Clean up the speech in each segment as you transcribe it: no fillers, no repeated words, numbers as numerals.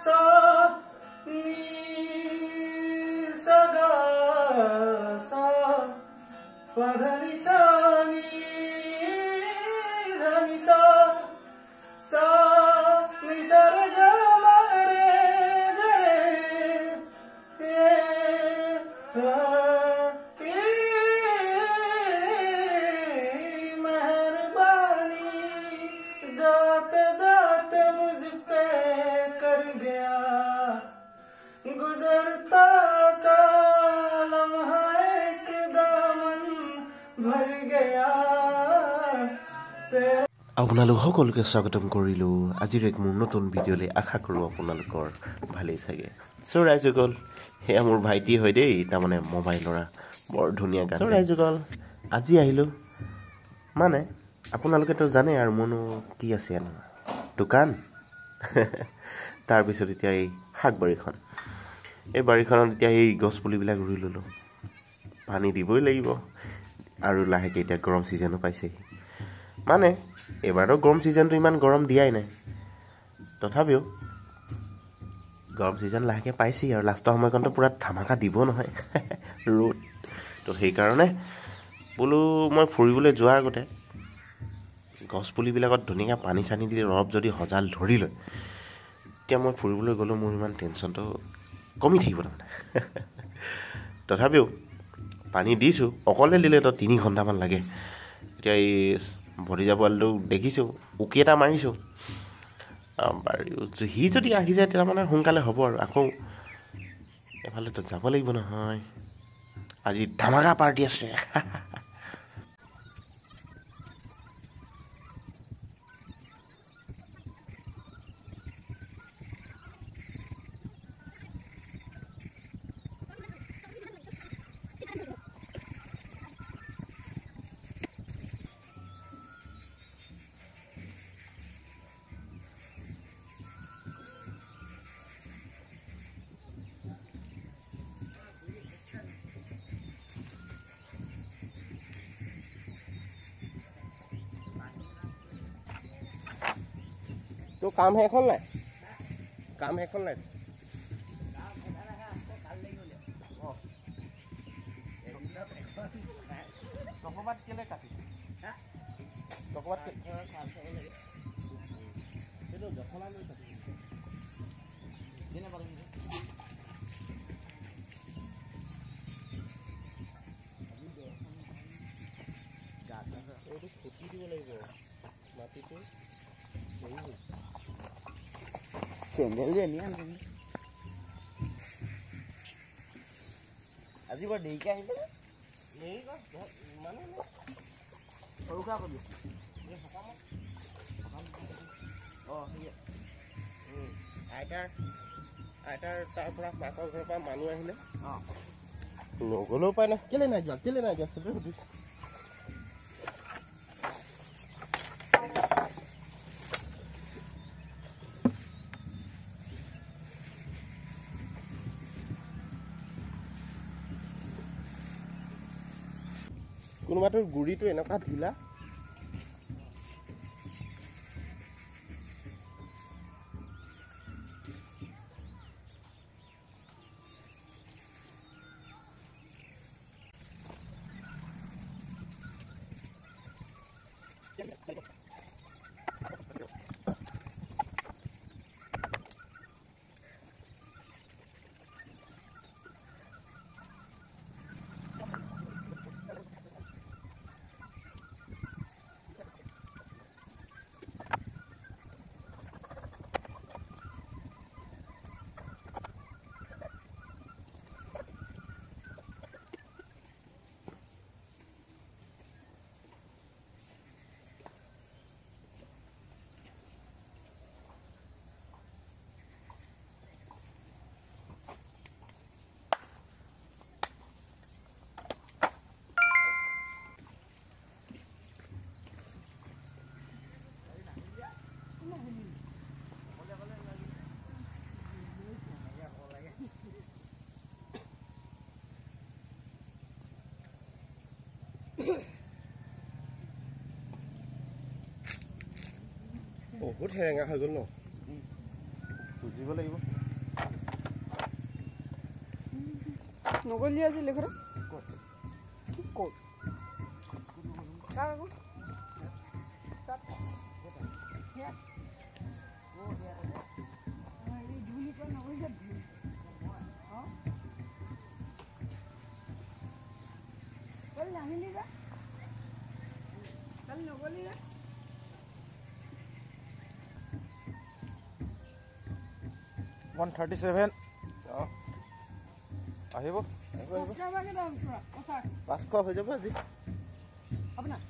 सा नी सा गा सा पा धा नि सा नी धा नि सा सा नि सा रे गा मा रे गा रे रा जाते जाते मुझ पे कर गया गुजरता सा लम्हा एक दामन भर गया আপোনালোক সকলোকে স্বাগতম কৰিলো আজিৰ এক মোৰ নতুন ভিডিঅ'লৈ আশা কৰো আপোনালোকৰ ভালেই চাগে সো ৰাইজগল হে মোৰ ভাইটি হয় দেই তাৰমানে মোবাইলৰা বৰ ধুনীয়া গান সো ৰাইজগল আজি আহিলো মানে আপোনালোকে তো জানে আৰু মনো কি আছে ন দোকান তাৰ পিছত এতিয়া এই হাক বাৰীখন এই বাৰীখনত এতিয়া এই গছ পুলিবিলাক ৰুই ললো পানী দিবই লাগিব আৰু লাহেকে এতিয়া গৰম সিজনো পাইছে মানে এবাৰো গৰম সিজনটো ইমান গৰম দিয়াই নাই তথাপিও গৰম সিজন লাহেকে পাইছি আৰু লাষ্টৰ সময়কনটো পুৰা ধামাকা দিব নহয় ৰ'দ তো সেই কাৰণে বলো মই ফুৰিবলৈ যোৱাৰ আগতে গছ পুলিবিলাকত ধুনীয়া পানী চানি দিলে ৰব যদি হজাল ধৰি লয় তেতিয়া মই ফুৰিবলৈ গ'লো মোৰ ইমান টেনচনটো কমি থাকিব তাৰমানে তথাপিও পানী দিছোঁ অকলে দিলে তো 3 ঘণ্টামান লাগে এতিয়া এই ভৰি যাব আলটো দেখিছোঁ উকি এটা মাৰিছোঁ বাৰু সি যদি আহি যায় তেতিয়া মানে সোনকালে হ'ব আৰু আকৌ এফালেতো যাব লাগিব নহয় আজি ধামাকা পাৰ্টি আছে तो काम है এখন নাই কাম এখন নাই টকবাত কেলে কাটি টকবাত এটো জখলা লৈ কাটি কেনে পাৰো গাটা এটো খুটি দিব লাগিব মাটিটো চেন্ডেল যে নিয়া আজি বৰ দেৰিকে আহিলে মানে সৰুকা কৰি আইতাৰ তাৰ পৰা মাকৰ ঘৰৰ পৰা মানুহ আহিলে নগলেও পাই না কেলে নাই যোৱা চবে সুধিছে কোনোবাটোৰ গুৰিটো এনেকুৱা ঢিলা বহুত হেৰেঙা হৈ গ'ল ন বুজিব লাগিব নগলি আজি লেখৰা ক'ত কাকো তাত আহিব 500 হৈ যাব আজি আপোনাৰ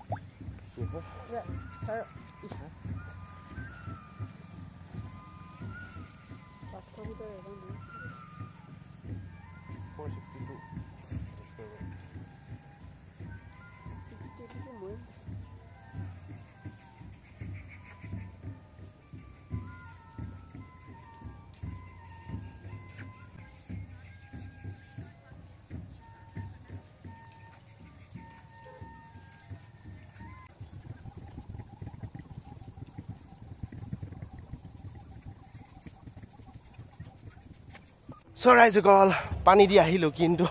ৰাইজসকল পানী দি আহিলোঁ কিন্তু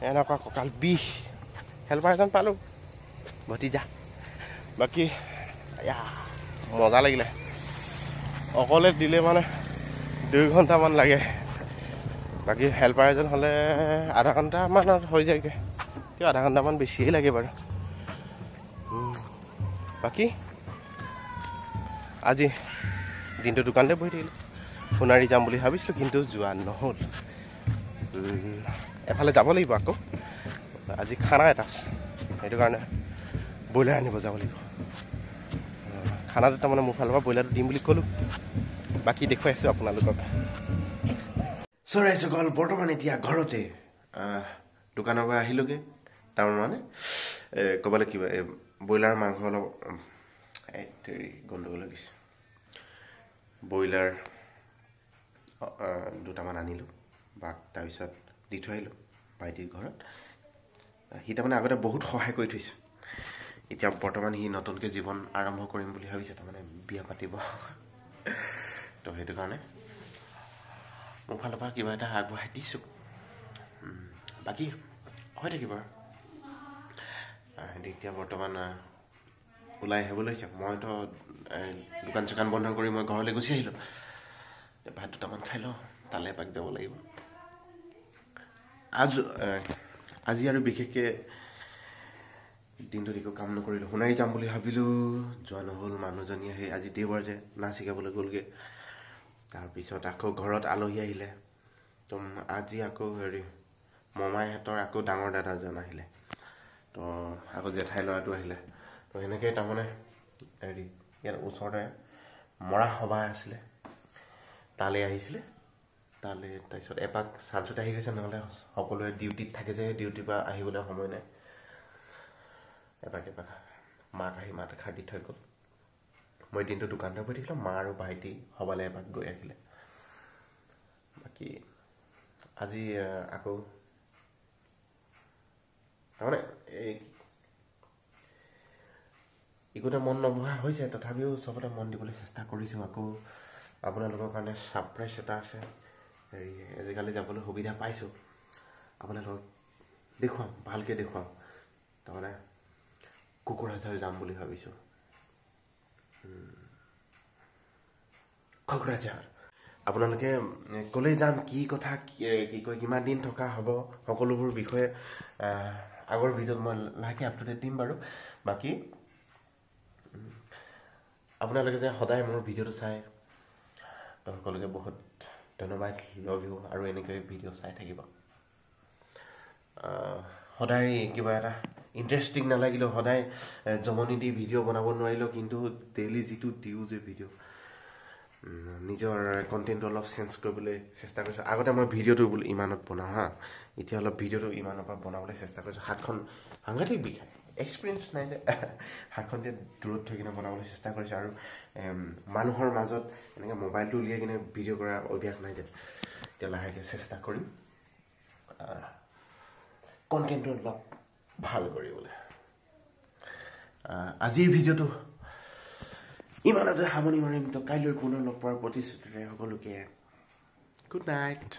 এনেকুৱা কঁকাল বিষ হেল্পাৰ এজন পালোঁ ভতিজা বাকী মজা লাগিলে অকলে দিলে মানে 2 ঘণ্টামান লাগে বাকী হেল্পাৰ এজন হ'লে আধা ঘণ্টামানত হৈ যায়গৈ কিয় আধা ঘণ্টামান বেছিয়ে লাগে বাৰু বাকী আজি দিনটো দোকানতে বহি থাকিলোঁ সোণাৰী যাম বুলি ভাবিছিলোঁ কিন্তু যোৱা নহ'ল এফালে যাব লাগিব আকৌ আজি খানা এটা আছে সেইটো কাৰণে ব্ৰইলাৰ আনিব যাব লাগিব খানাটো তাৰমানে মোৰ ফালৰ পৰা ব্ৰইলাৰটো দিম বুলি ক'লোঁ বাকী দেখুৱাই আছোঁ আপোনালোকক ৰাইজসকল বৰ্তমান এতিয়া ঘৰতে দোকানৰ পৰা আহিলোগৈ তাৰমানে ক'বলৈ কিবা ব্ৰইলাৰ মাংস অলপ গণ্ডগোল লাগিছে ব্ৰইলাৰ 2টামান আনিলোঁ বাক তাৰপিছত দি থৈ আহিলোঁ ভাইটিৰ ঘৰত সি তাৰমানে আগতে বহুত সহায় কৰি থৈছোঁ এতিয়া বৰ্তমান সি নতুনকৈ জীৱন আৰম্ভ কৰিম বুলি ভাবিছে তাৰমানে বিয়া পাতিব তো সেইটো কাৰণে মোৰ ফালৰ পৰা কিবা এটা আগবঢ়াই দিছোঁ বাকী হৈ থাকিব আৰু এতিয়া বৰ্তমান ওলাই আহিব লৈছে মইতো দোকান চোকান বন্ধ কৰি মই ঘৰলৈ গুচি আহিলোঁ ভাত 2টামান খাই লওঁ তালৈ এপাক যাব লাগিব আজি আৰু বিশেষকৈ দিনটোত একো কাম নকৰিলোঁ সোণাৰী যাম বুলি ভাবিলোঁ যোৱা নহ'ল মানুহজনী আহি আজি দেওবাৰ যে নাচ শিকাবলৈ গ'লগৈ তাৰপিছত আকৌ ঘৰত আলহী আহিলে তো আজি আকৌ মমাইহঁতৰ আকৌ ডাঙৰ দাদাজন আহিলে তো আকৌ জেঠাই ল'ৰাটো আহিলে তো সেনেকৈ তাৰমানে ইয়াৰ ওচৰতে মৰা সভা আছিলে তালৈ আহিছিলে তালৈ তাৰপিছত এপাক চাঞ্চতে আহি গৈছে নহ'লে সকলোৱে ডিউটিত থাকে যে ডিউটিৰ পৰা আহিবলৈ সময় নাই এপাক মাক আহি মাত এষাৰ দি থৈ গ'ল মই দিনটো দোকানতে বহি থাকিলোঁ মা আৰু ভাইটি সভালৈ এপাক গৈ আহিলে বাকী আজি আকৌ তাৰমানে একোতে মন নবহা হৈছে তথাপিও চবতে মন দিবলৈ চেষ্টা কৰিছোঁ আকৌ আপোনালোকৰ কাৰণে ছাৰপ্ৰাইজ এটা আছে আজিকালি যাবলৈ সুবিধা পাইছোঁ আপোনালোকক দেখুৱাম ভালকৈ দেখুৱাম তাৰমানে কোকৰাঝাৰ যাম বুলি ভাবিছোঁ কোকৰাঝাৰ আপোনালোকে ক'লেই যাম কি কথা কি কয় কিমান দিন থকা হ'ব সকলোবোৰ বিষয়ে আগৰ ভিডিঅ'ত মই লাহেকৈ আপ টু ডেট দিম বাৰু বাকী আপোনালোকে যে সদায় মোৰ ভিডিঅ'টো চাই তো সকলোকে বহুত ধন্যবাদ লাভ ইউ আৰু এনেকৈ ভিডিঅ' চাই থাকিব সদায় কিবা এটা ইণ্টাৰেষ্টিং নালাগিলেও সদায় জমনি দি ভিডিঅ' বনাব নোৱাৰিলেও কিন্তু ডেইলি যিটো দিওঁ যে ভিডিঅ' নিজৰ কণ্টেণ্টটো অলপ চেঞ্জ কৰিবলৈ চেষ্টা কৰিছোঁ আগতে মই ভিডিঅ'টো বোলো ইমানত বনাওঁ হা এতিয়া অলপ ভিডিঅ'টো ইমানৰ পৰা বনাবলৈ চেষ্টা কৰিছোঁ হাতখন সাংঘাতিক বিষায় এক্সপিৰিয়েঞ্চ নাই যে হাতখন দিয়ে দূৰত থৈ কিনে বনাবলৈ চেষ্টা কৰিছোঁ আৰু মানুহৰ মাজত এনেকৈ মোবাইলটো উলিয়াই কিনে ভিডিঅ' কৰাৰ অভ্যাস নাই যে এতিয়া লাহেকৈ চেষ্টা কৰিম কণ্টেণ্টটো অলপ ভাল কৰিবলৈ আজিৰ ভিডিঅ'টো ইমানতে সামৰণি মাৰিম তো কাইলৈ পুনৰ লগ পোৱাৰ প্ৰতিশ্ৰুতিৰে সকলোকে গুড নাইট